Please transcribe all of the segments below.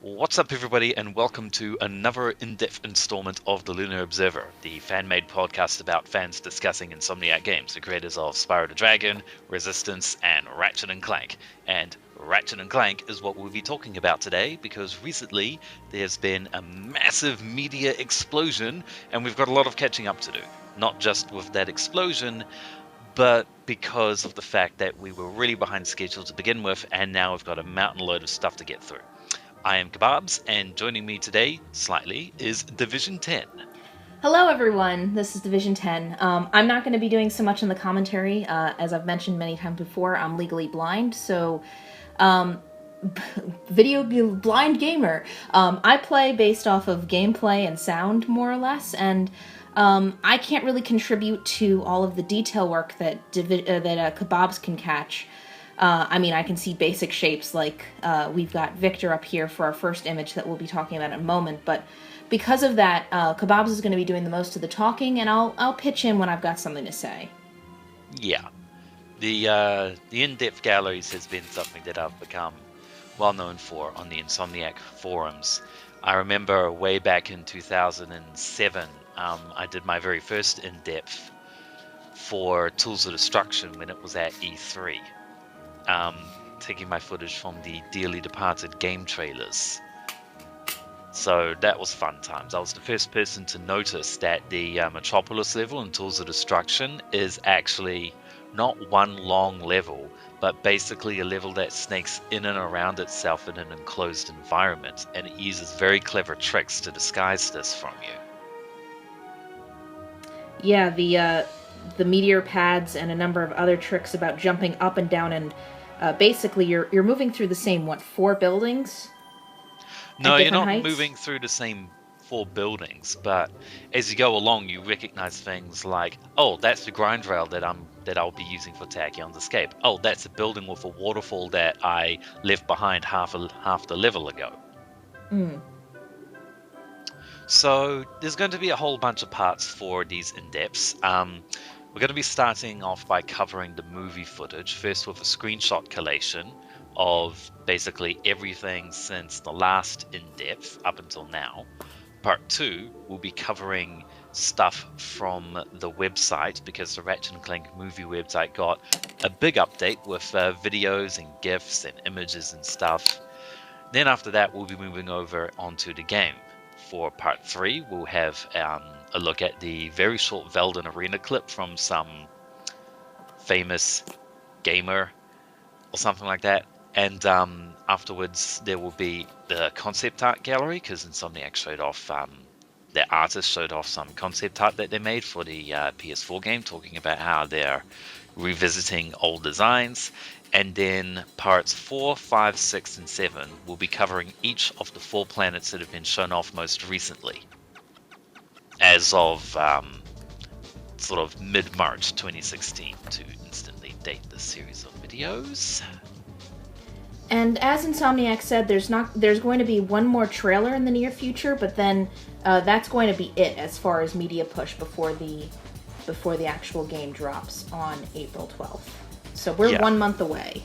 What's up, everybody, and welcome to another in-depth installment of the Lunar Observer, the fan-made podcast about fans discussing Insomniac games, the creators of Spyro the Dragon, Resistance, and Ratchet and Clank. And Ratchet and Clank is what we'll be talking about today, because recently there's been a massive media explosion, and we've got a lot of catching up to do. Not just with that explosion, but because of the fact that we were really behind schedule to begin with, and now we've got a mountain load of stuff to get through. I am Kebabs, and joining me today, slightly, is Division 10. Hello, everyone. This is Division 10. I'm not going to be doing so much in the commentary. As I've mentioned many times before, I'm legally blind, so video blind gamer. I play based off of gameplay and sound, more or less, and I can't really contribute to all of the detail work that Kebabs can catch. I can see basic shapes like we've got Victor up here for our first image that we'll be talking about in a moment, but because of that, Kebabs is going to be doing the most of the talking, and I'll pitch in when I've got something to say. Yeah, the in-depth galleries has been something that I've become well known for on the Insomniac forums. I remember way back in 2007, I did my very first in-depth for Tools of Destruction when it was at E3. Taking my footage from the dearly departed game trailers. So that was fun times. I was the first person to notice that the Metropolis level in Tools of Destruction is actually not one long level, but basically a level that snakes in and around itself in an enclosed environment, and it uses very clever tricks to disguise this from you. Yeah, the meteor pads and a number of other tricks about jumping up and down, and basically you're moving through the same 4 buildings. No, you're not heights? moving through the same 4 buildings, but as you go along, you recognize things like, oh, that's the grind rail that I'll be using for Tachyon's escape. Oh, that's a building with a waterfall that I left behind half the level ago. So there's going to be a whole bunch of parts for these in-depths. We're going to be starting off by covering the movie footage, first with a screenshot collation of basically everything since the last in-depth up until now. Part 2 will be covering stuff from the website, because the Ratchet & Clank movie website got a big update with videos and GIFs and images and stuff. Then after that, we'll be moving over onto the game. For part 3, we'll have a look at the very short Velden Arena clip from some famous gamer or something like that. And afterwards, there will be the concept art gallery, because Insomniac showed off, their artist showed off some concept art that they made for the PS4 game, talking about how they're revisiting old designs. And then parts 4, 5, 6, and 7 will be covering each of the 4 planets that have been shown off most recently, as of sort of mid-March 2016, to instantly date this series of videos. And as Insomniac said, there's going to be one more trailer in the near future, but then that's going to be it as far as media push before the actual game drops on April 12th. So we're 1 month away.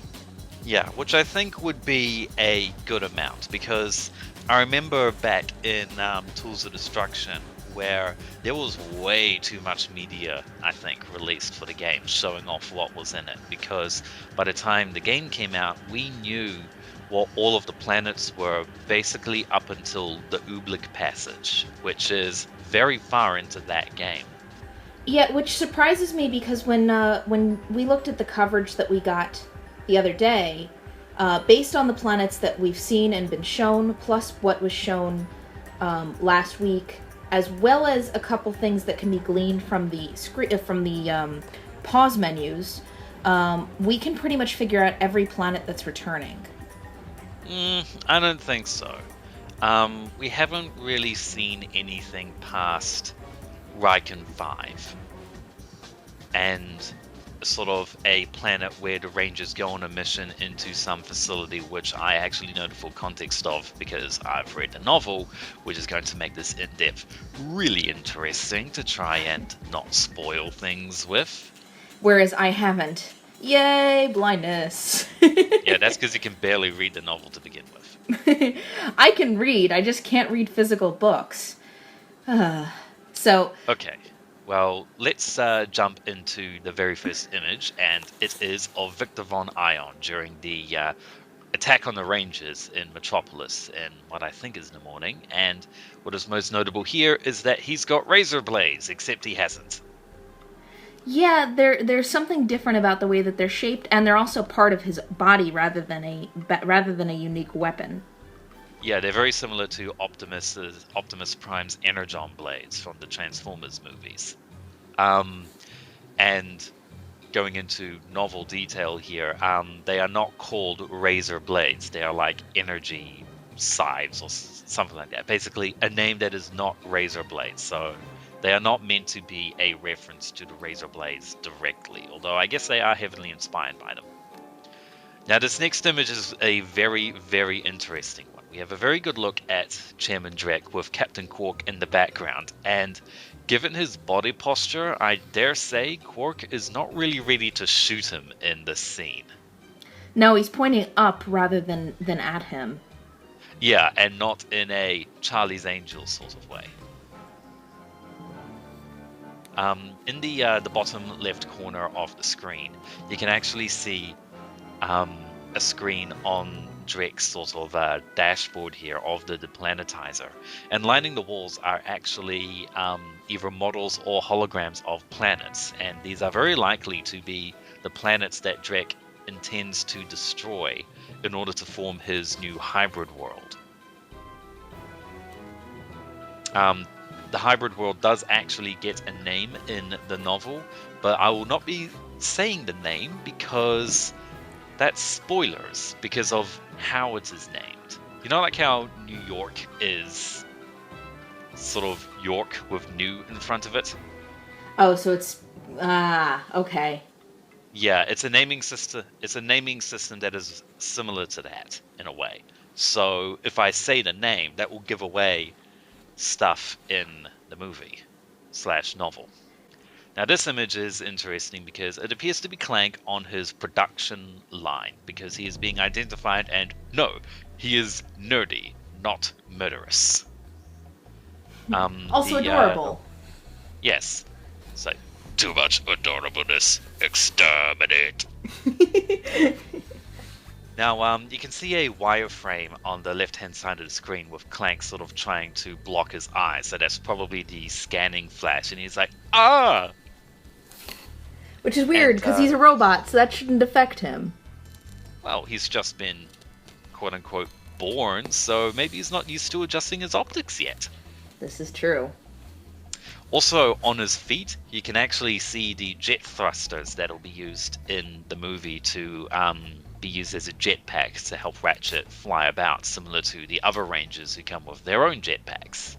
Yeah, which I think would be a good amount, because I remember back in Tools of Destruction where there was way too much media, I think, released for the game, showing off what was in it, because by the time the game came out, we knew what all of the planets were basically up until the Ooblik Passage, which is very far into that game. Yeah, which surprises me, because when we looked at the coverage that we got the other day, based on the planets that we've seen and been shown, plus what was shown last week, as well as a couple things that can be gleaned from the pause menus, we can pretty much figure out every planet that's returning. I don't think so. We haven't really seen anything past Riken 5, and sort of a planet where the Rangers go on a mission into some facility, which I actually know the full context of because I've read the novel, which is going to make this in-depth really interesting to try and not spoil things with. Whereas I haven't. Yay, blindness. Yeah, that's because you can barely read the novel to begin with. I can read, I just can't read physical books. So, Okay, well, let's jump into the very first image, and it is of Victor von Ion during the attack on the Rangers in Metropolis in what I think is the morning. And what is most notable here is that he's got razor blades, except he hasn't. yeah, there's something different about the way that they're shaped, and they're also part of his body rather than a unique weapon. Yeah, they're very similar to Optimus Prime's Energon blades from the Transformers movies. Um, and going into novel detail here, they are not called razor blades. They are like energy scythes or something like that. Basically, a name that is not razor blades. So they are not meant to be a reference to the razor blades directly, although I guess they are heavily inspired by them. Now, this next image is a very, very interesting one. We have a very good look at Chairman Drek with Captain Quark in the background, and given his body posture, I dare say Quark is not really ready to shoot him in this scene. No, he's pointing up rather than at him. Yeah, and not in a Charlie's Angels sort of way. In the bottom left corner of the screen, you can actually see a screen on Drek's sort of dashboard here of the planetizer, and lining the walls are actually either models or holograms of planets, and these are very likely to be the planets that Drek intends to destroy in order to form his new hybrid world. The hybrid world does actually get a name in the novel, but I will not be saying the name because that's spoilers because of how it is named. You know, like how New York is sort of York with new in front of it? Oh, so it's okay. Yeah, it's a naming system. It's a naming system that is similar to that in a way. So if I say the name, that will give away stuff in the movie slash novel. Now, this image is interesting because it appears to be Clank on his production line because he is being identified, and no, he is nerdy, not murderous. Also adorable. Yes, so too much adorableness, exterminate. Now, you can see a wireframe on the left-hand side of the screen with Clank sort of trying to block his eyes. So that's probably the scanning flash, and he's like, ah! Which is weird because he's a robot, so that shouldn't affect him. Well, he's just been quote-unquote born, so maybe he's not used to adjusting his optics yet. This is true. Also, on his feet, you can actually see the jet thrusters that'll be used in the movie to be used as a jetpack to help Ratchet fly about, similar to the other Rangers who come with their own jetpacks.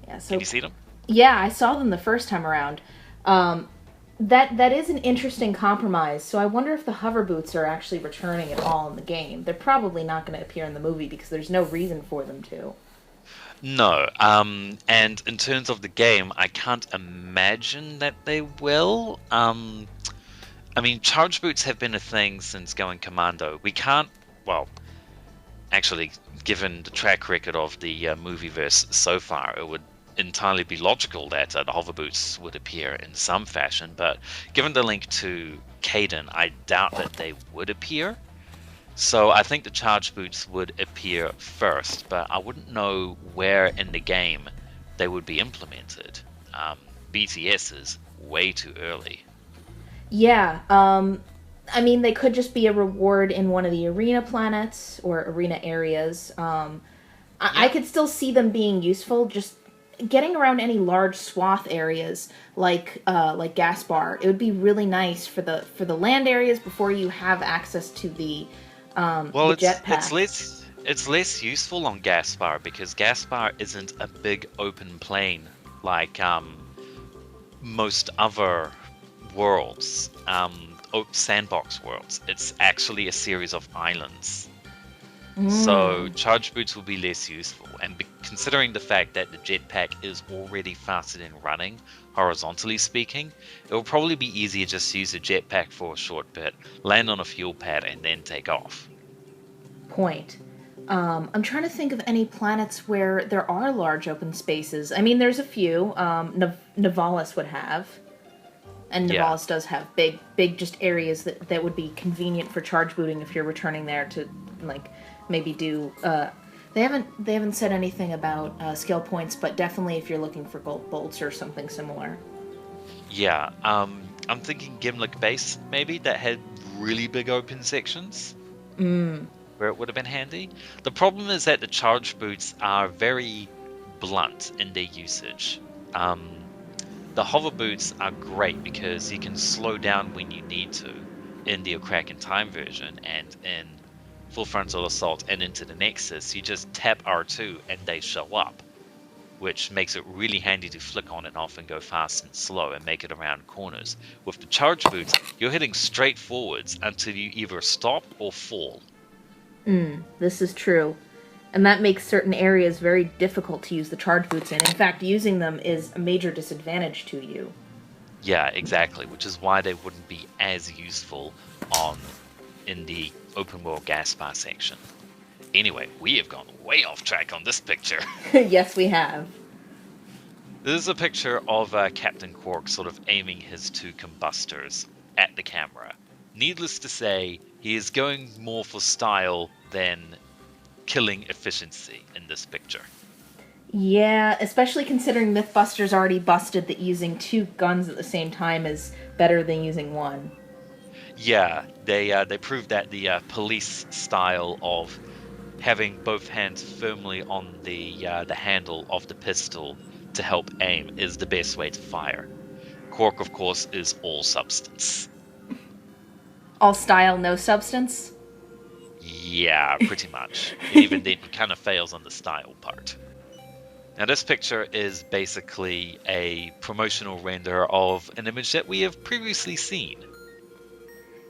Yeah. So can you see them? yeah, I saw them the first time around. That is an interesting compromise. So I wonder if the hover boots are actually returning at all in the game. They're probably not going to appear in the movie because there's no reason for them to. No, and in terms of the game, I can't imagine that they will. I mean, charge boots have been a thing since Going Commando. We can't, well, actually, given the track record of the movieverse so far, it would entirely be logical that the hover boots would appear in some fashion, but given the link to Caden, I doubt that they would appear. So I think the charge boots would appear first, but I wouldn't know where in the game they would be implemented. BTS is way too early. Yeah. I mean, they could just be a reward in one of the arena planets or arena areas. I could still see them being useful. Just getting around any large swath areas like Gaspar, it would be really nice for the land areas before you have access to the jetpack. It's less useful on Gaspar because Gaspar isn't a big open plain like most other worlds, sandbox worlds. It's actually a series of islands. So charge boots will be less useful, and considering the fact that the jetpack is already faster than running, horizontally speaking, it will probably be easier just to use the jetpack for a short bit, land on a fuel pad, and then take off. Point. I'm trying to think of any planets where there are large open spaces. I mean, there's a few. Nivalis would have. And Yeah. Nivalis does have big just areas that would be convenient for charge booting if you're returning there to, like, maybe do. They haven't said anything about skill points, but definitely if you're looking for gold bolts or something similar. Yeah, I'm thinking Gimlick Base, maybe, that had really big open sections where it would have been handy. The problem is that the charge boots are very blunt in their usage. The hover boots are great because you can slow down when you need to in the Kraken Time version, and in Full Frontal Assault and into the Nexus, you just tap R2 and they show up, which makes it really handy to flick on and off and go fast and slow and make it around corners. With the charge boots, you're hitting straight forwards until you either stop or fall. This is true. And that makes certain areas very difficult to use the charge boots in. In fact, using them is a major disadvantage to you. Yeah, exactly, which is why they wouldn't be as useful in the open world gas bar section. Anyway, we have gone way off track on this picture. Yes, we have. This is a picture of Captain Quark sort of aiming his two combustors at the camera. Needless to say, he is going more for style than killing efficiency in this picture. Yeah, especially considering Mythbusters already busted that using two guns at the same time is better than using one. Yeah, they proved that the police style of having both hands firmly on the handle of the pistol to help aim is the best way to fire. Quark, of course, is all substance. All style, no substance? Yeah, pretty much. Even then, he kind of fails on the style part. Now, this picture is basically a promotional render of an image that we have previously seen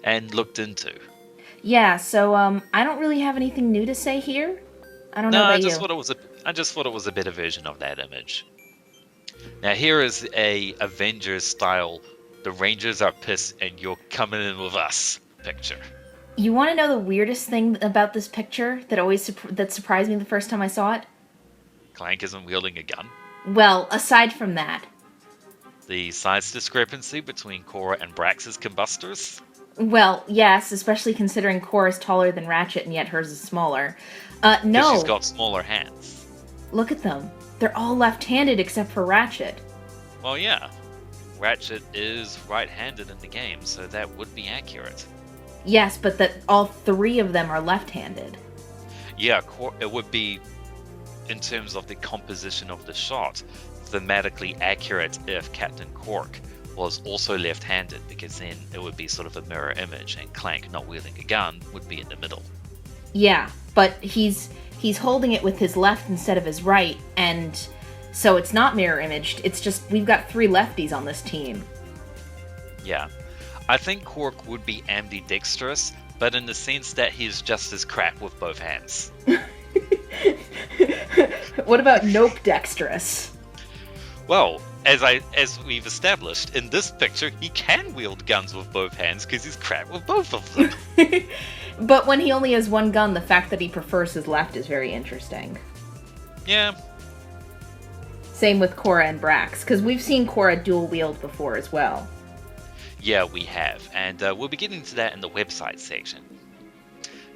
and looked into. Yeah, so I don't really have anything new to say here. I don't know No, about I just you. thought it was a better version of that image. Now, here is a Avengers style, the Rangers are pissed and you're coming in with us picture. You want to know the weirdest thing about this picture that surprised me the first time I saw it? Clank isn't wielding a gun. Well, aside from that, The size discrepancy between Cora and Brax's combustors. well, yes, especially considering Core is taller than Ratchet and yet hers is smaller. Because she's No, got smaller hands. look at them. They're all left-handed except for Ratchet. Well, yeah. Ratchet is right-handed in the game, so that would be accurate. Yes, but that all three of them are left-handed. Yeah, it would be, in terms of the composition of the shot, thematically accurate if Captain Quark was also left-handed, because then it would be sort of a mirror image, and Clank, not wielding a gun, would be in the middle. Yeah, but he's holding it with his left instead of his right, and so it's not mirror imaged. It's just we've got three lefties on this team. Yeah. I think Quark would be ambidextrous, but in the sense that he's just as crap with both hands. What about nope dexterous? Well, as we've established, in this picture, he can wield guns with both hands because he's crap with both of them. But when he only has one gun, the fact that he prefers his left is very interesting. Yeah. Same with Cora and Brax, because we've seen Cora dual wield before as well. Yeah, we have, and we'll be getting to that in the website section.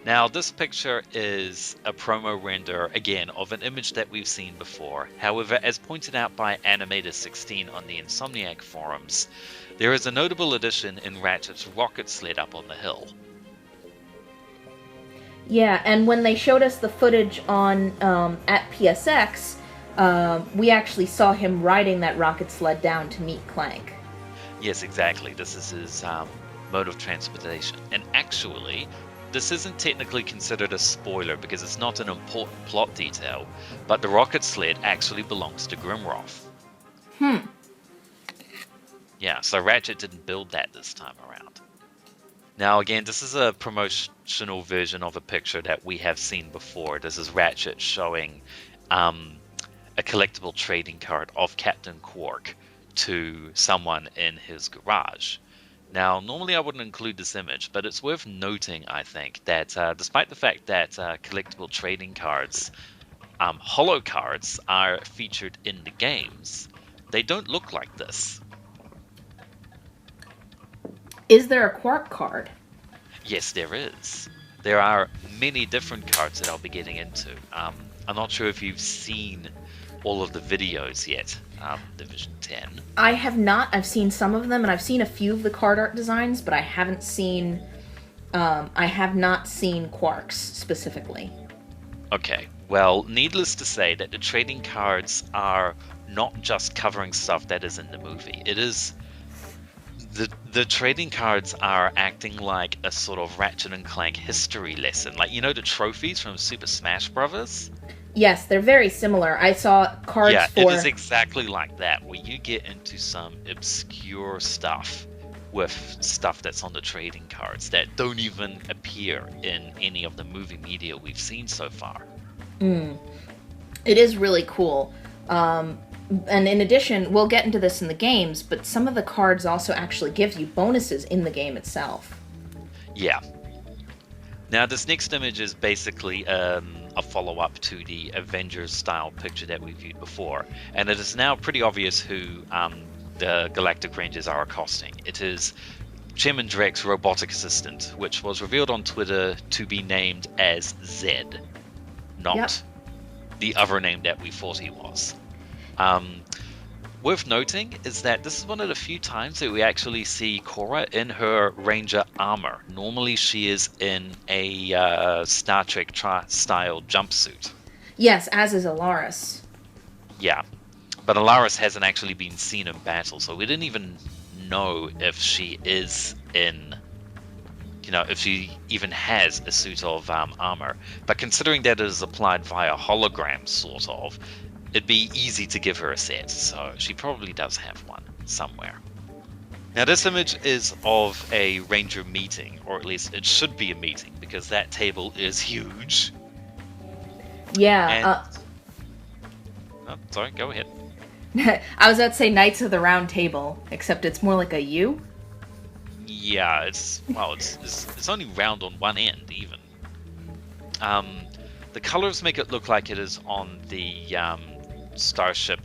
Now, this picture is a promo render, again, of an image that we've seen before. However, as pointed out by Animator16 on the Insomniac forums, there is a notable addition in Ratchet's rocket sled up on the hill. Yeah, and when they showed us the footage on at PSX, we actually saw him riding that rocket sled down to meet Clank. Yes, exactly. This is his mode of transportation. And actually, this isn't technically considered a spoiler because it's not an important plot detail, but the rocket sled actually belongs to Grimroth. Yeah, so Ratchet didn't build that this time around. Now again, this is a promotional version of a picture that we have seen before. This is Ratchet showing a collectible trading card of Captain Quark to someone in his garage. Now, normally I wouldn't include this image, but it's worth noting, I think, that despite the fact that collectible trading cards, holo cards, are featured in the games, they don't look like this. Is there a Quark card? Yes, there is. There are many different cards that I'll be getting into. I'm not sure if you've seen all of the videos yet, Division 10. I have not. I've seen some of them, and I've seen a few of the card art designs, but I haven't seen. I have not seen Quark's specifically. Okay, well, needless to say that the trading cards are not just covering stuff that is in the movie. It is the trading cards are acting like a sort of Ratchet and Clank history lesson, like the trophies from Super Smash Bros. Yes, they're very similar. I saw cards Yeah, for. it is exactly like that, where you get into some obscure stuff with stuff that's on the trading cards that don't even appear in any of the movie media we've seen so far. It is really cool. And in addition, we'll get into this in the games, but some of the cards also actually give you bonuses in the game itself. Yeah. Now, this next image is basically a follow-up to the Avengers-style picture that we viewed before, and it is now pretty obvious who the Galactic Rangers are accosting. It is Chairman Drax's robotic assistant, which was revealed on Twitter to be named as Zed, not the other name that we thought he was. Worth noting is that this is one of the few times that we actually see Korra in her Ranger armor. Normally she is in a Star Trek style jumpsuit. Yes, as is Alaris. Yeah, but Alaris hasn't actually been seen in battle, so we didn't even know if she is in, if she even has a suit of armor. But considering that it is applied via hologram, sort of, it'd be easy to give her a set, so she probably does have one somewhere. Now, this image is of a Ranger meeting, or at least it should be a meeting, because that table is huge. Yeah. Oh, sorry, go ahead. I was about to say Knights of the Round Table, except it's more like a U. Yeah, it's only round on one end, even. The colors make it look like it is on the Starship,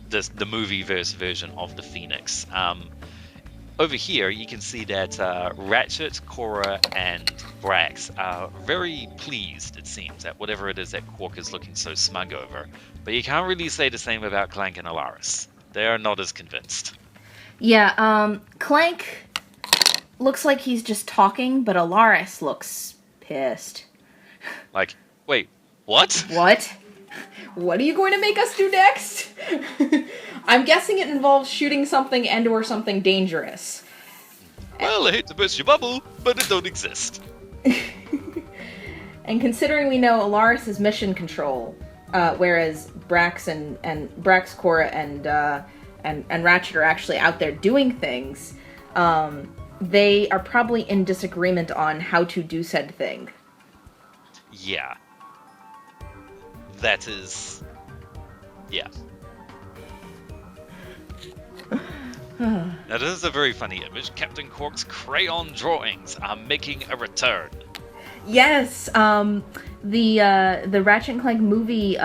the movie-verse version of the Phoenix. Over here, you can see that Ratchet, Korra, and Brax are very pleased, it seems, at whatever it is that Quark is looking so smug over. But you can't really say the same about Clank and Alaris. They are not as convinced. Yeah, Clank looks like he's just talking, but Alaris looks pissed. Like, wait, what? What? What are you going to make us do next? I'm guessing it involves shooting something and or something dangerous. Well, I hate to burst your bubble, but it don't exist. And considering we know Alaris is mission control, whereas Brax, Korra, and Ratchet are actually out there doing things, they are probably in disagreement on how to do said thing. Yeah. That is... Yeah. Now, this is a very funny image. Captain Quark's crayon drawings are making a return. Yes, the Ratchet and Clank movie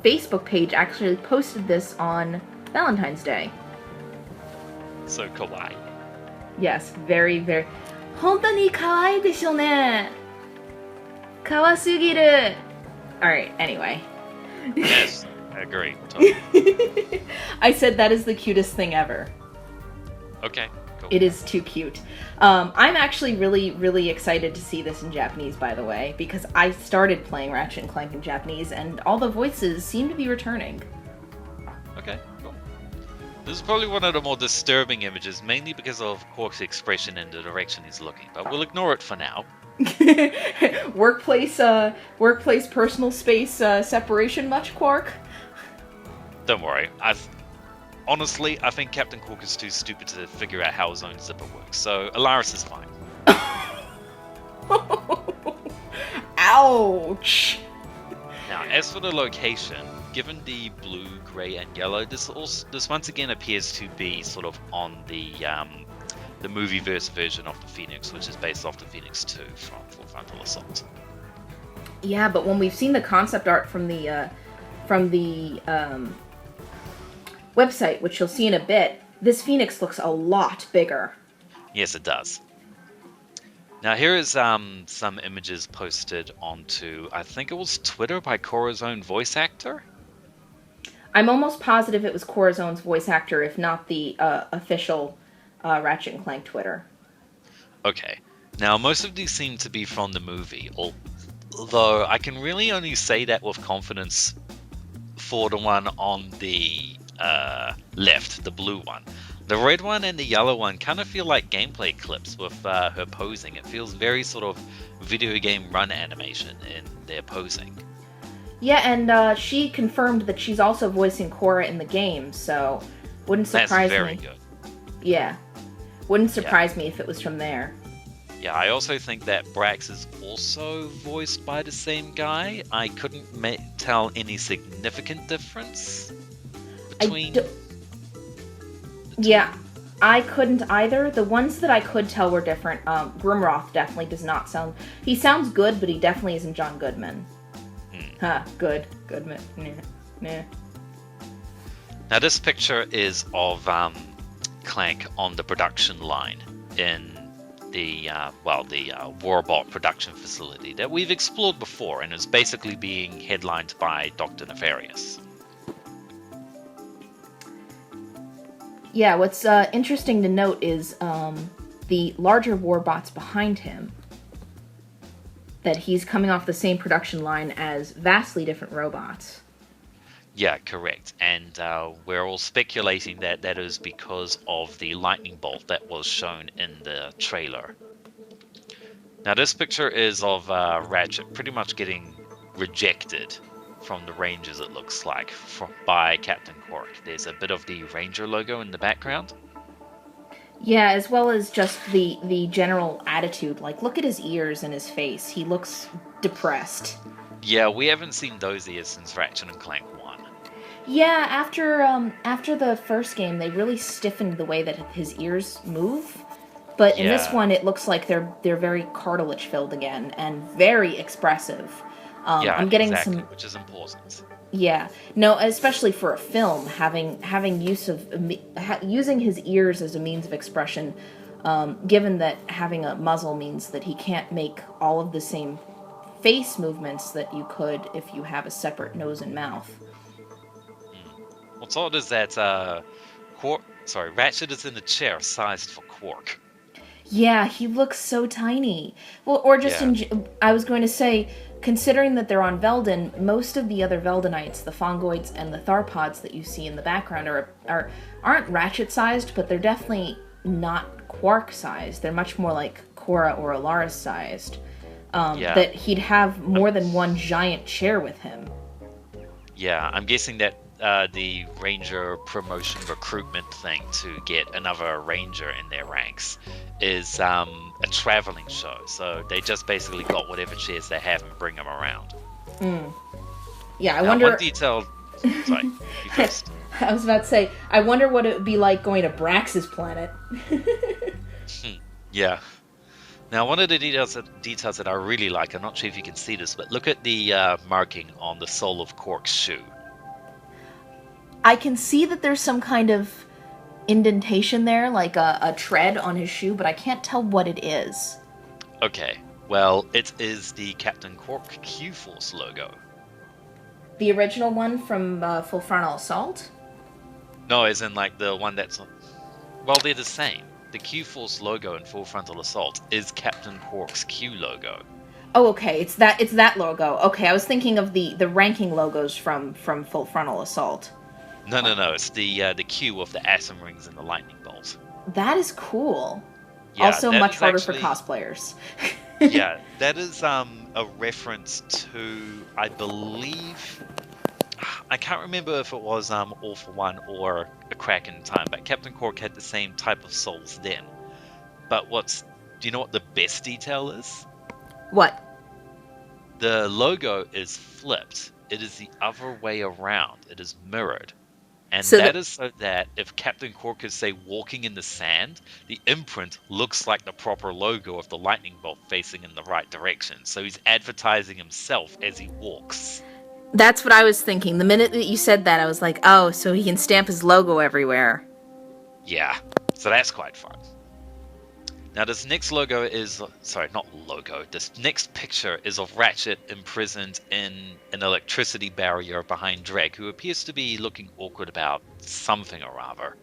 Facebook page actually posted this on Valentine's Day. So kawaii. Yes, very, very. 本当に可愛いでしょうね。可愛すぎる. Alright, anyway. Yes, I agree. Totally. I said that is the cutest thing ever. Okay, cool. It is too cute. I'm actually really, really excited to see this in Japanese, by the way, because I started playing Ratchet and Clank in Japanese, and all the voices seem to be returning. Okay, cool. This is probably one of the more disturbing images, mainly because of Quark's expression and the direction he's looking, but we'll ignore it for now. workplace personal space separation much, Quark? Don't worry. Honestly, I think Captain Quark is too stupid to figure out how his own zipper works, so Alaris is fine. Ouch! Now, as for the location, given the blue, grey, and yellow, this once again appears to be sort of on the movieverse version of the Phoenix, which is based off the Phoenix 2 from Full Frontal Assault. Yeah, but when we've seen the concept art from the website, which you'll see in a bit, this Phoenix looks a lot bigger. Yes, it does. Now here is some images posted onto, I think it was Twitter, by Korra's own voice actor. I'm almost positive it was Corazone's voice actor, if not the official Ratchet & Clank Twitter. Okay. Now most of these seem to be from the movie, although I can really only say that with confidence for the one on the left, the blue one. The red one and the yellow one kind of feel like gameplay clips with her posing. It feels very sort of video game run animation in their posing. Yeah, and she confirmed that she's also voicing Korra in the game, so wouldn't surprise me. That's very good. Yeah. Wouldn't surprise me if it was from there. Yeah, I also think that Brax is also voiced by the same guy. I couldn't tell any significant difference between... Yeah, I couldn't either. The ones that I could tell were different. Grimroth definitely does not sound... He sounds good, but he definitely isn't John Goodman. Goodman. Nah. Now this picture is of Clank on the production line in the Warbot production facility that we've explored before, and is basically being headlined by Dr. Nefarious. Yeah, what's interesting to note is the larger warbots behind him, that he's coming off the same production line as vastly different robots. Yeah, correct. And we're all speculating that that is because of the lightning bolt that was shown in the trailer. Now this picture is of Ratchet pretty much getting rejected from the Rangers, it looks like, by Captain Quark. There's a bit of the Ranger logo in the background. Yeah, as well as just the general attitude. Like, look at his ears and his face. He looks depressed. Yeah, we haven't seen those ears since Ratchet and Clank 1. Yeah, after the first game, they really stiffened the way that his ears move. But in this one, it looks like they're very cartilage filled again and very expressive. I'm getting exactly, which is important. Yeah, no, especially for a film, having use of using his ears as a means of expression, given that having a muzzle means that he can't make all of the same face movements that you could if you have a separate nose and mouth. What's odd is that Ratchet is in a chair sized for Quark. Yeah, he looks so tiny. Well, or just I was going to say, considering that they're on Veldin, most of the other Veldinites, the Fongoids and the Tharpods that you see in the background aren't Ratchet-sized, but they're definitely not Quark-sized. They're much more like Korra or Alaris-sized. That he'd have more than one giant chair with him. Yeah, I'm guessing that the Ranger promotion recruitment thing to get another Ranger in their ranks is a traveling show. So they just basically got whatever chairs they have and bring them around. Yeah, I wonder... One detail... Sorry, you first. I was about to say, I wonder what it would be like going to Brax's planet. Yeah. Now, one of the details that I really like, I'm not sure if you can see this, but look at the marking on the sole of Quark's shoe. I can see that there's some kind of indentation there, like a tread on his shoe, but I can't tell what it is. Okay, well, it is the Captain Quark Q-Force logo. The original one from Full Frontal Assault? No, as in like the one that's... Well, they're the same. The Q-Force logo in Full Frontal Assault is Captain Quark's Q logo. Oh, okay, it's that logo. Okay, I was thinking of the ranking logos from Full Frontal Assault. No, it's the Q of the atom rings and the lightning bolt. That is cool. Yeah, also much harder for cosplayers. Yeah, that is a reference to, I believe... I can't remember if it was All for One or A Crack in Time, but Captain Quark had the same type of souls then. But do you know what the best detail is? What? The logo is flipped, it is the other way around. It is mirrored. And So that that is so that if Captain Quark is, say, walking in the sand, the imprint looks like the proper logo of the lightning bolt facing in the right direction. So he's advertising himself as he walks. that's what I was thinking. The minute that you said that, I was like, oh, so he can stamp his logo everywhere. Yeah, so that's quite fun. Now, this next logo is, sorry, not logo, this next picture is of Ratchet imprisoned in an electricity barrier behind Drek, who appears to be looking awkward about something or other.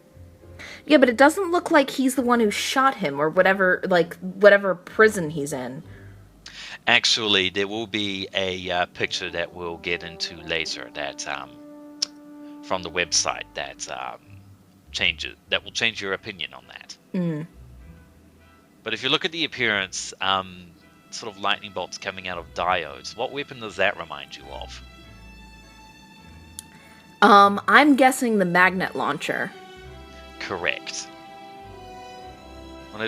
Yeah, but it doesn't look like he's the one who shot him or whatever, like, whatever prison he's in. Actually, there will be a picture that we'll get into later that from the website that that will change your opinion on that. Mm. But if you look at the appearance, sort of lightning bolts coming out of diodes, what weapon does that remind you of? I'm guessing the magnet launcher. Correct. One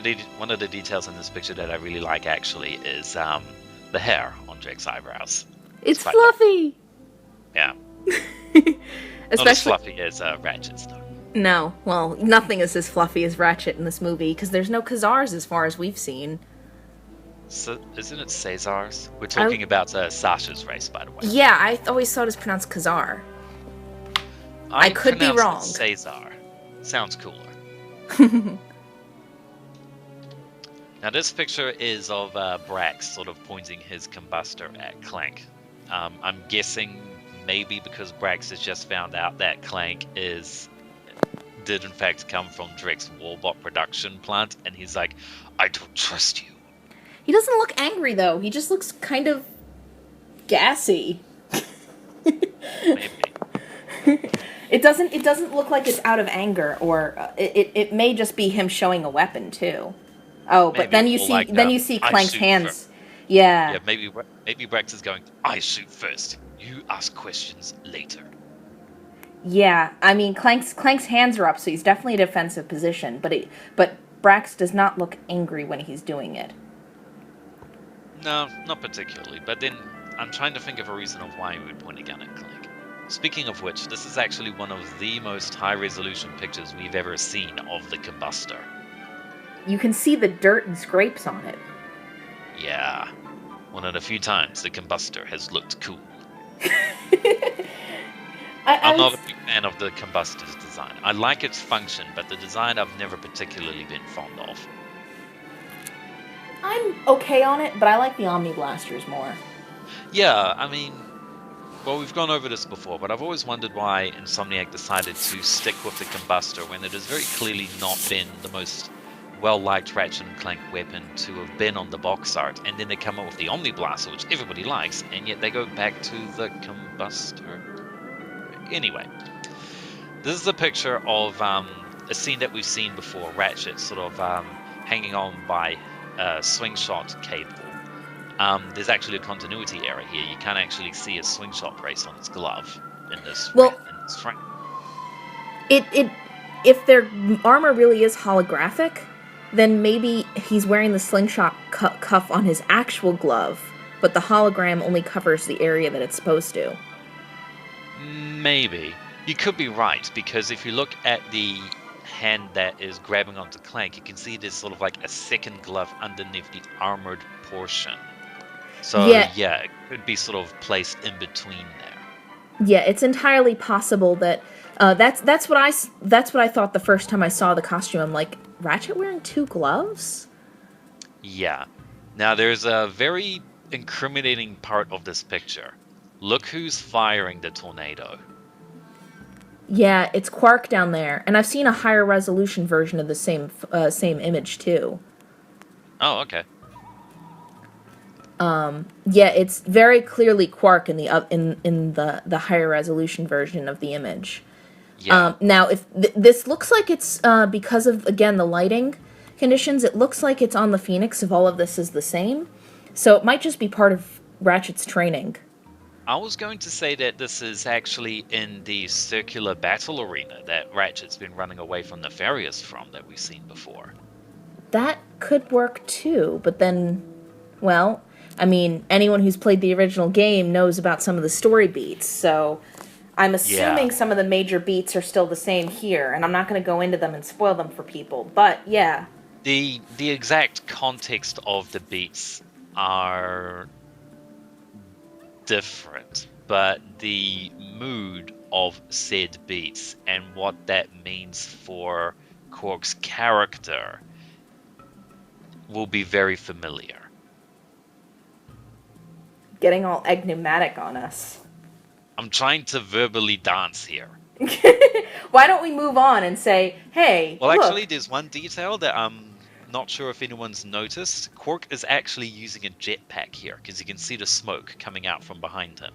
of the details in this picture that I really like actually is the hair on Drake's eyebrows. It's quite lovely. fluffy! Yeah. Not as Especially. fluffy as Ratchet's though. No, well, nothing is as fluffy as Ratchet in this movie, because there's no Khazars as far as we've seen. So, isn't it Cesar's? We're talking about Sasha's race, by the way. Yeah, I always thought it was pronounced Khazar. I could be pronounce wrong. it Cesar. Sounds cooler. Now, this picture is of Brax sort of pointing his combustor at Clank. I'm guessing maybe because Brax has just found out that Clank did in fact come from Drek's Warbot production plant, and he's like, I don't trust you. He doesn't look angry, though. He just looks kind of gassy. Maybe. It doesn't look like it's out of anger, or it may just be him showing a weapon too. Oh, but Maybe, then you or see like, you see I Clank's shoot hands. first. Yeah. Yeah, maybe Brax is going, I shoot first. You ask questions later. Yeah. I mean, Clank's hands are up, so he's definitely in a defensive position. But Brax does not look angry when he's doing it. No, not particularly. But then I'm trying to think of a reason of why he would point a gun at Clank. Speaking of which, this is actually one of the most high-resolution pictures we've ever seen of the combustor. You can see the dirt and scrapes on it. Yeah. One of the few times the combustor has looked cool. I'm not a big fan of the combustor's design. I like its function, but the design I've never particularly been fond of. I'm okay on it, but I like the Omni Blasters more. Yeah, I mean, well, we've gone over this before, but I've always wondered why Insomniac decided to stick with the combustor when it has very clearly not been the most well-liked Ratchet and Clank weapon to have been on the box art, and then they come up with the Omni Blaster, which everybody likes, and yet they go back to the combustor. Anyway, this is a picture of a scene that we've seen before. Ratchet sort of hanging on by a slingshot cable. There's actually a continuity error here. You can't actually see a slingshot brace on his glove in this frame. If their armor really is holographic, then maybe he's wearing the slingshot cuff on his actual glove, but the hologram only covers the area that it's supposed to. Maybe. You could be right, because if you look at the hand that is grabbing onto Clank, you can see there's sort of like a second glove underneath the armored portion. So yeah, it could be sort of placed in between there. Yeah, it's entirely possible that that's what I thought the first time I saw the costume. I'm like, Ratchet wearing two gloves? Yeah. Now there's a very incriminating part of this picture. Look who's firing the tornado. Yeah, it's Quark down there, and I've seen a higher resolution version of the same image too. Oh, okay. Yeah, it's very clearly Quark in the higher resolution version of the image. Yeah. Now, if this looks like it's because of, again, the lighting conditions, it looks like it's on the Phoenix if all of this is the same. So it might just be part of Ratchet's training. I was going to say that this is actually in the circular battle arena that Ratchet's been running away from Nefarious from that we've seen before. That could work too, but then, well, I mean, anyone who's played the original game knows about some of the story beats, so I'm Yeah. assuming some of the major beats are still the same here, and I'm not going to go into them and spoil them for people. But yeah, The exact context of the beats are different, but the mood of said beats and what that means for Cork's character will be very familiar. getting all enigmatic on us. I'm trying to verbally dance here. Why don't we move on and say, hey, Well, actually, look. there's one detail that I'm not sure if anyone's noticed. Cork is actually using a jetpack here because you can see the smoke coming out from behind him.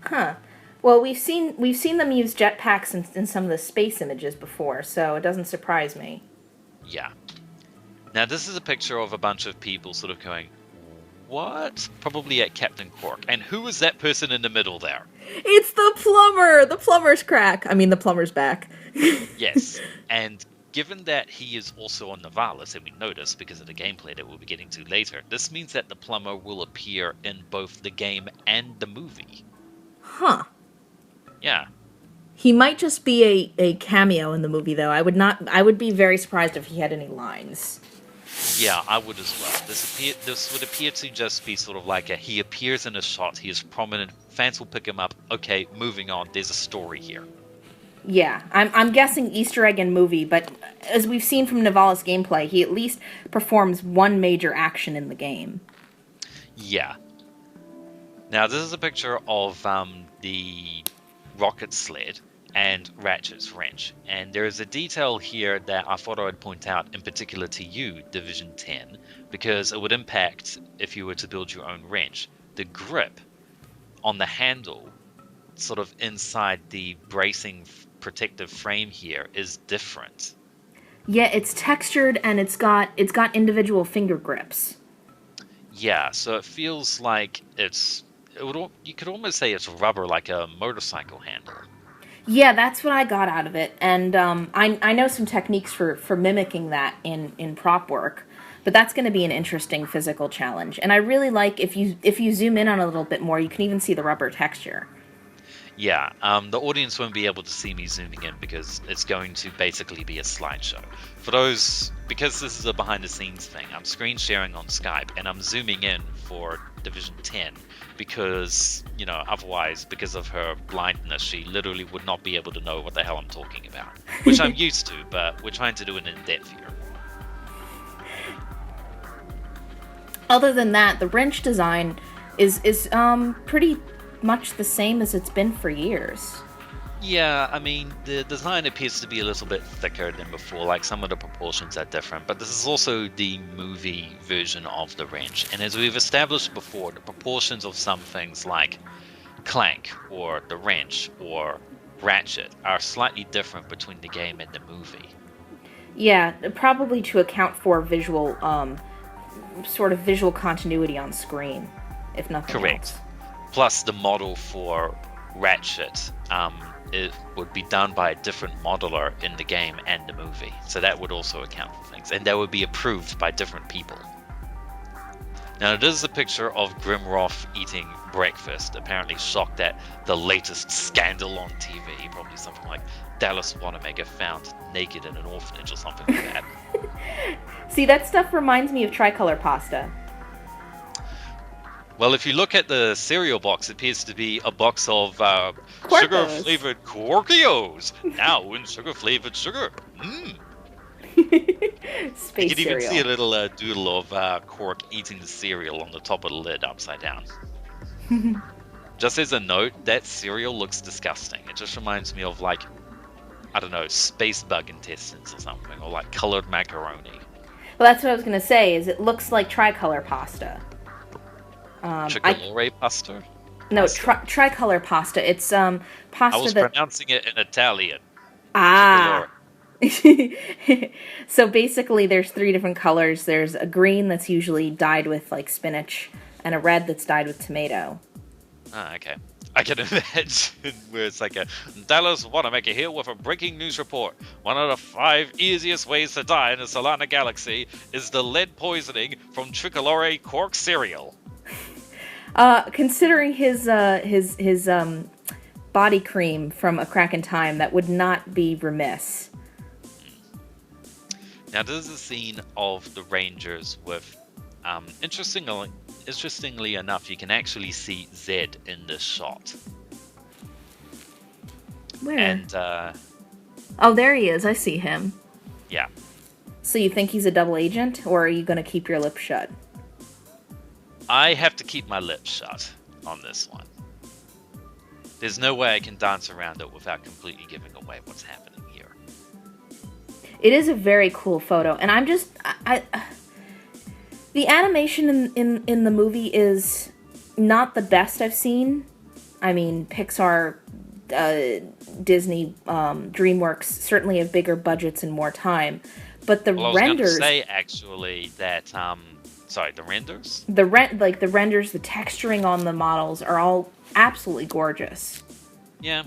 Huh. Well, we've seen them use jetpacks in some of the space images before, so it doesn't surprise me. Yeah. Now, this is a picture of a bunch of people sort of going, what? Probably at Captain Cork. And who is that person in the middle there? It's the plumber! The plumber's crack. I mean, the plumber's back. Yes. And given that he is also on Nivalis, and we notice because of the gameplay that we'll be getting to later, this means that the plumber will appear in both the game and the movie. Huh. Yeah. He might just be a cameo in the movie, though. I would be very surprised if he had any lines. Yeah, I would as well. This would appear to just be sort of like he appears in a shot, he is prominent, fans will pick him up, okay, moving on, there's a story here. Yeah, I'm guessing Easter egg in movie, but as we've seen from Nivalis gameplay, he at least performs one major action in the game. Yeah. Now, this is a picture of the rocket sled and Ratchet's wrench. And there is a detail here that I thought I would point out in particular to you, Division 10, because it would impact if you were to build your own wrench. The grip on the handle, sort of inside the bracing protective frame here, is different. Yeah, it's textured and it's got individual finger grips. Yeah, so it feels like you could almost say it's rubber, like a motorcycle handle. Yeah, that's what I got out of it, and I know some techniques for mimicking that in prop work, but that's going to be an interesting physical challenge. And I really like if you zoom in on it a little bit more, you can even see the rubber texture. Yeah, the audience won't be able to see me zooming in because it's going to basically be a slideshow. For those, because this is a behind the scenes thing, I'm screen sharing on Skype and I'm zooming in for Division 10 because, otherwise, because of her blindness, she literally would not be able to know what the hell I'm talking about. Which I'm used to, but we're trying to do it in depth here. Other than that, the wrench design is pretty much the same as it's been for years. Yeah, I mean, the design appears to be a little bit thicker than before, like some of the proportions are different, but this is also the movie version of the wrench. And as we've established before, the proportions of some things like Clank or the wrench or Ratchet are slightly different between the game and the movie. Yeah, probably to account for visual, sort of visual continuity on screen, if nothing Correct. else. Plus, the model for Ratchet, it would be done by a different modeler in the game and the movie. So that would also account for things. And that would be approved by different people. Now, this is a picture of Grimroth eating breakfast, apparently shocked at the latest scandal on TV. Probably something like Dallas Wanamaker found naked in an orphanage or something like that. See, that stuff reminds me of tricolor pasta. Well, if you look at the cereal box, it appears to be a box of sugar-flavored Quarkios. Now in sugar-flavored sugar. Mmm. Space You can even cereal. see a little doodle of Quark eating the cereal on the top of the lid upside down. Just as a note, that cereal looks disgusting. It just reminds me of, like, I don't know, space bug intestines or something, or like colored macaroni. Well, that's what I was going to say, is it looks like tricolor pasta. Tricolore pasta? No, tricolor pasta. It's pasta I was that... pronouncing it in Italian. Ah! So basically there's 3 different colors. There's a green that's usually dyed with, like, spinach, and a red that's dyed with tomato. Ah, okay. I can imagine where it's like Dallas Wanamaker here with a breaking news report. One of the 5 easiest ways to die in the Solana galaxy is the lead poisoning from tricolore Quark cereal. Considering his body cream from A Crack in Time, that would not be remiss. Now, there's a scene of the Rangers with, interestingly enough, you can actually see Zed in this shot. Where? And, oh, there he is. I see him. yeah. So you think he's a double agent, or are you going to keep your lips shut? I have to keep my lips shut on this one. There's no way I can dance around it without completely giving away what's happening here. It is a very cool photo, and I'm just... the animation in the movie is not the best I've seen. I mean, Pixar, Disney, DreamWorks certainly have bigger budgets and more time. But the well, renders... I was going to say, actually, that... sorry, the renders? The renders, the texturing on the models are all absolutely gorgeous. Yeah.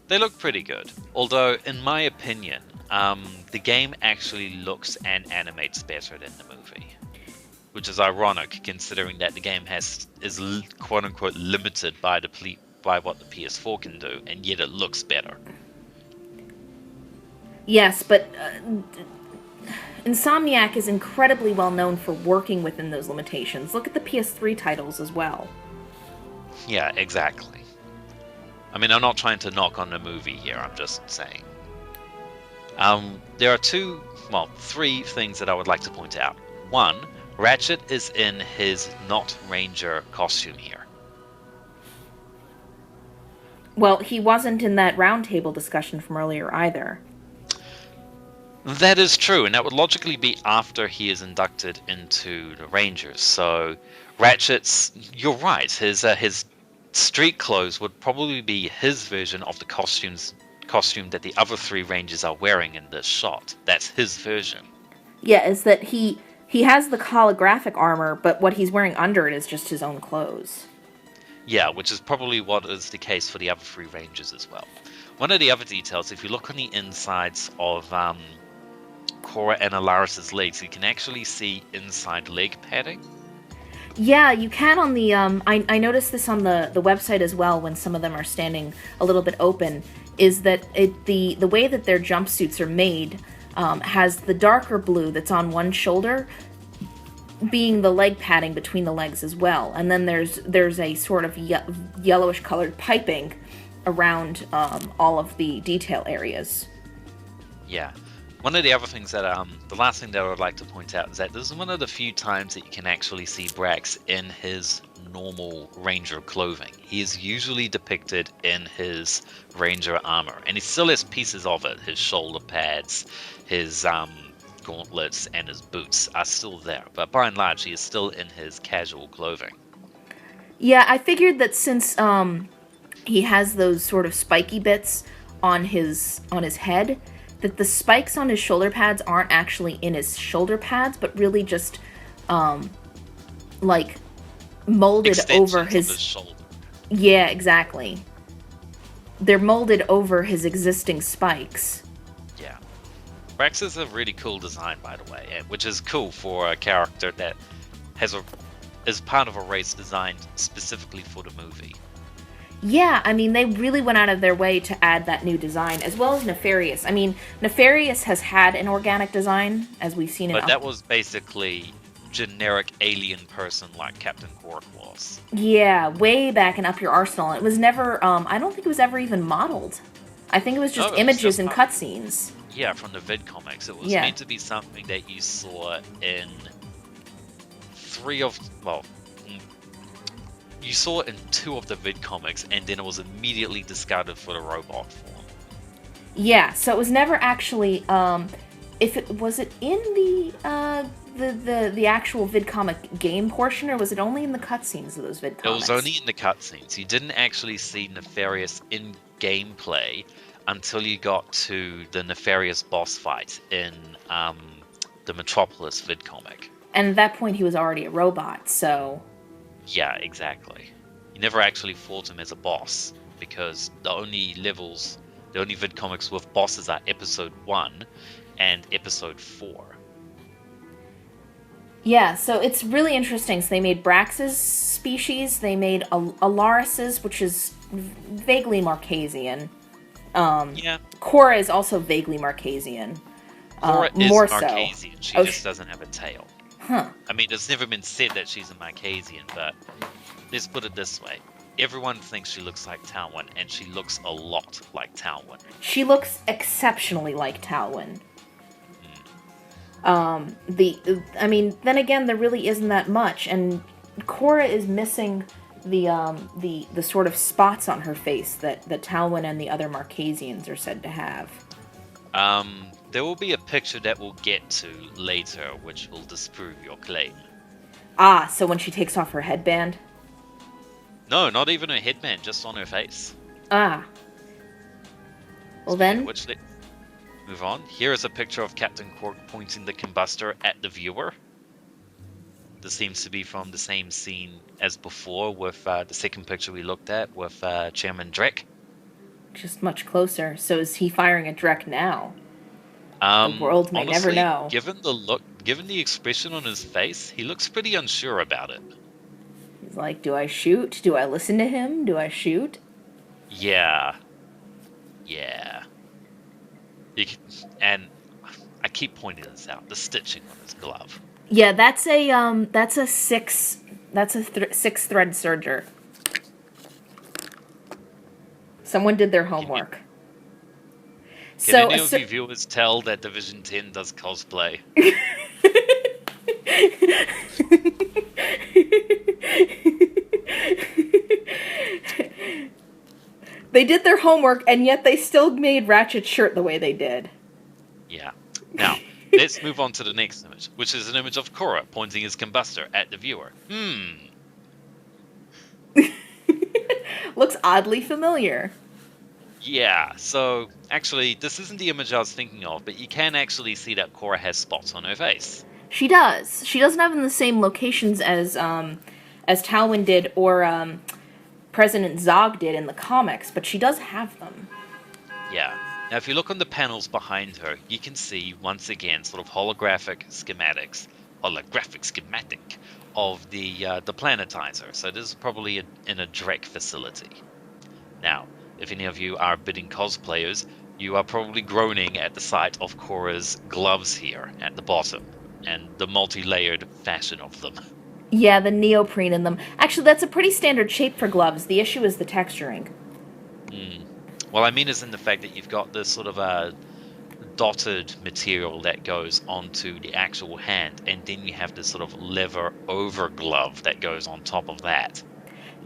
They look pretty good. Although, in my opinion, the game actually looks and animates better than the movie. Which is ironic, considering that the game is quote-unquote limited by what the PS4 can do, and yet it looks better. Yes, but Insomniac is incredibly well known for working within those limitations. Look at the PS3 titles as well. Yeah, exactly. I mean, I'm not trying to knock on the movie here, I'm just saying. There are three things that I would like to point out. One, Ratchet is in his not Ranger costume here. Well, he wasn't in that roundtable discussion from earlier either. That is true, and that would logically be after he is inducted into the Rangers. So, you're right, his street clothes would probably be his version of the costume that the other three Rangers are wearing in this shot. That's his version. Yeah, is that he has the holographic armor, but what he's wearing under it is just his own clothes. Yeah, which is probably what is the case for the other three Rangers as well. One of the other details, if you look on the insides of Cora and Alaris' legs, you can actually see inside leg padding. Yeah, you can on the... I noticed this on the website as well when some of them are standing a little bit open, is that the way that their jumpsuits are made has the darker blue that's on one shoulder being the leg padding between the legs as well. And then there's a sort of yellowish colored piping around all of the detail areas. Yeah. One of the other things that, the last thing that I would like to point out is that this is one of the few times that you can actually see Brax in his normal Ranger clothing. He is usually depicted in his Ranger armor, and he still has pieces of it. His shoulder pads, his gauntlets, and his boots are still there, but by and large, he is still in his casual clothing. Yeah, I figured that since he has those sort of spiky bits on his head, that the spikes on his shoulder pads aren't actually in his shoulder pads, but really just, like, molded Extensions over his shoulder. Yeah, exactly. They're molded over his existing spikes. Yeah. Brax is a really cool design, by the way, which is cool for a character that is part of a race designed specifically for the movie. Yeah, I mean, they really went out of their way to add that new design, as well as Nefarious. I mean, Nefarious has had an organic design, as we've seen in... But that was basically generic alien person like Captain Quark was. Yeah, way back in Up Your Arsenal. It was never... I don't think it was ever even modeled. I think it was just images and cutscenes. Yeah, from the vid comics. It was meant to be something that you saw in you saw it in 2 of the vid comics, and then it was immediately discarded for the robot form. Yeah, so it was never actually. Was it in the actual vid comic game portion, or was it only in the cutscenes of those vid comics? It was only in the cutscenes. You didn't actually see Nefarious in gameplay until you got to the Nefarious boss fight in the Metropolis vid comic. And at that point, he was already a robot, so... Yeah, exactly. You never actually fought him as a boss, because the only vid comics with bosses are Episode 1 and Episode 4. Yeah, so it's really interesting. So they made Brax's species, they made Alaris's, which is vaguely Marquesian. Yeah, Cora is also vaguely Marquesian. Cora is More so. Marquesian. She Oh, just doesn't have a tail. huh. I mean, it's never been said that she's a Marquesian, but let's put it this way. Everyone thinks she looks like Talwyn, and she looks a lot like Talwyn. She looks exceptionally like Talwyn. I mean, then again, there really isn't that much, and Cora is missing the sort of spots on her face that Talwyn and the other Marquesians are said to have. There will be a picture that we'll get to later, which will disprove your claim. Ah, so when she takes off her headband? No, not even her headband, just on her face. Ah. Well then... Which let's move on. Here is a picture of Captain Quark pointing the combustor at the viewer. This seems to be from the same scene as before with the second picture we looked at with Chairman Drek. Just much closer. So is he firing at Drek now? The world may Honestly, never know. Given the look, given the expression on his face, he looks pretty unsure about it. He's like, do I shoot? Do I listen to him? Do I shoot? Yeah. Yeah. And I keep pointing this out, the stitching on his glove. Yeah, that's a six thread serger. Someone did their homework. Can any of you viewers tell that Division 10 does cosplay? They did their homework, and yet they still made Ratchet's shirt the way they did. Yeah. Now, let's move on to the next image, which is an image of Cora pointing his combustor at the viewer. Looks oddly familiar. Yeah, so actually, this isn't the image I was thinking of, but you can actually see that Cora has spots on her face. She does. She doesn't have them in the same locations as Talwyn did or President Zog did in the comics, but she does have them. Yeah. Now, if you look on the panels behind her, you can see, once again, sort of holographic schematic of the planetizer. So this is probably in a Drek facility. Now, if any of you are bidding cosplayers, you are probably groaning at the sight of Cora's gloves here at the bottom, and the multi-layered fashion of them. Yeah, the neoprene in them. Actually, that's a pretty standard shape for gloves. The issue is the texturing. Well, I mean, is in the fact that you've got this sort of a dotted material that goes onto the actual hand, and then you have this sort of leather over glove that goes on top of that.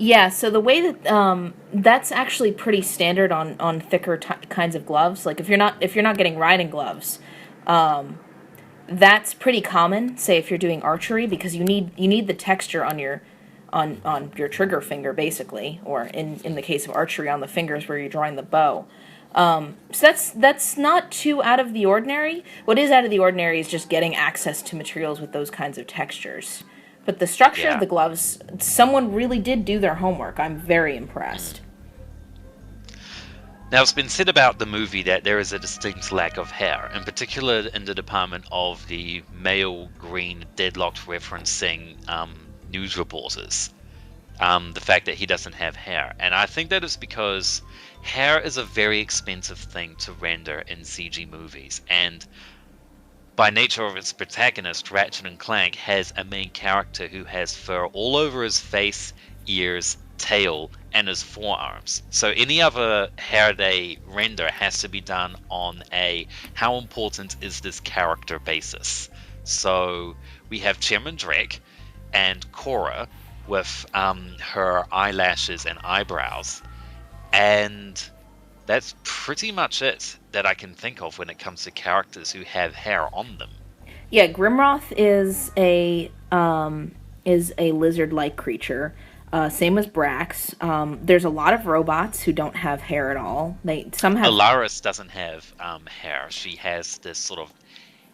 Yeah, so the way that that's actually pretty standard on thicker kinds of gloves. Like if you're not getting riding gloves, that's pretty common. Say if you're doing archery, because you need the texture on your trigger finger basically, or in the case of archery on the fingers where you're drawing the bow. So that's not too out of the ordinary. What is out of the ordinary is just getting access to materials with those kinds of textures. But the structure of the gloves, someone really did do their homework. I'm very impressed. Now, it's been said about the movie that there is a distinct lack of hair, in particular in the department of the male green deadlocked referencing news reporters. The fact that he doesn't have hair. And I think that is because hair is a very expensive thing to render in CG movies. And by nature of its protagonist, Ratchet and Clank has a main character who has fur all over his face, ears, tail, and his forearms. So any other hair they render has to be done on a how important is this character basis. So we have Chairman Drek and Cora with her eyelashes and eyebrows, and that's pretty much it that I can think of when it comes to characters who have hair on them. Yeah, Grimroth is a lizard-like creature. Same as Brax. There's a lot of robots who don't have hair at all. Some have. Alaris doesn't have hair. She has this sort of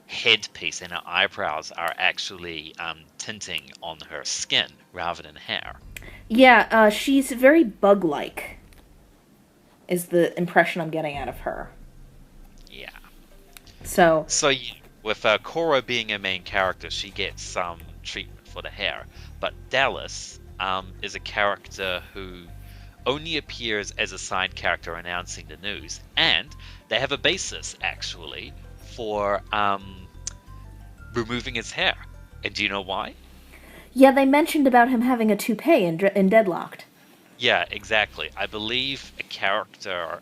headpiece, and her eyebrows are actually tinting on her skin rather than hair. Yeah, she's very bug-like, is the impression I'm getting out of her. Yeah. So with Cora being a main character, she gets treatment for the hair. But Dallas is a character who only appears as a side character announcing the news, and they have a basis actually for removing his hair. And do you know why? Yeah, they mentioned about him having a toupee in Deadlocked. Yeah, exactly. I believe a character,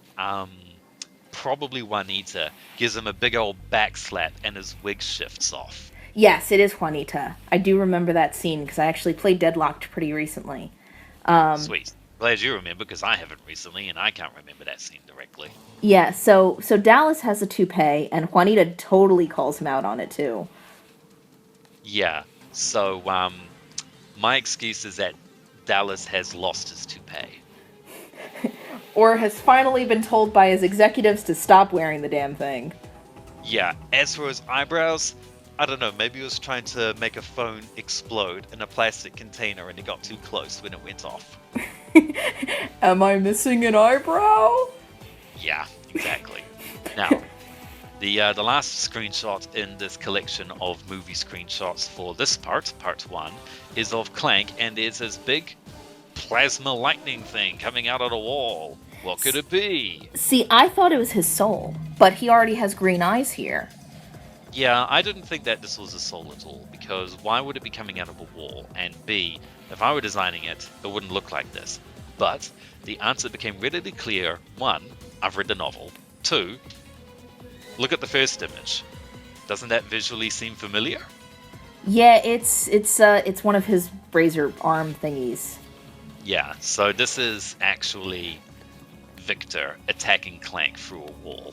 probably Juanita, gives him a big old backslap and his wig shifts off. Yes, it is Juanita. I do remember that scene because I actually played Deadlocked pretty recently. Sweet. Glad you remember because I haven't recently and I can't remember that scene directly. Yeah, so Dallas has a toupee, and Juanita totally calls him out on it too. Yeah. So, my excuse is that Dallas has lost his toupee. Or has finally been told by his executives to stop wearing the damn thing. Yeah, as for his eyebrows, I don't know, maybe he was trying to make a phone explode in a plastic container and it got too close when it went off. Am I missing an eyebrow? Yeah, exactly. Now, the last screenshot in this collection of movie screenshots for this part 1, is of Clank, and there's this big plasma lightning thing coming out of the wall. What could it be? See, I thought it was his soul, but he already has green eyes here. Yeah, I didn't think that this was a soul at all, because why would it be coming out of a wall? And B, if I were designing it, it wouldn't look like this. But the answer became readily clear. 1, I've read the novel. 2, look at the first image. Doesn't that visually seem familiar? Yeah, it's one of his razor arm thingies. Yeah, so this is actually Victor attacking Clank through a wall.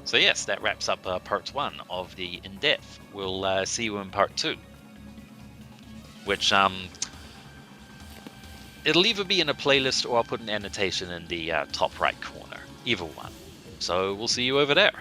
So yes, that wraps up part 1 of the in-depth. We'll see you in part 2, which it'll either be in a playlist or I'll put an annotation in the top right corner. Either one. So we'll see you over there.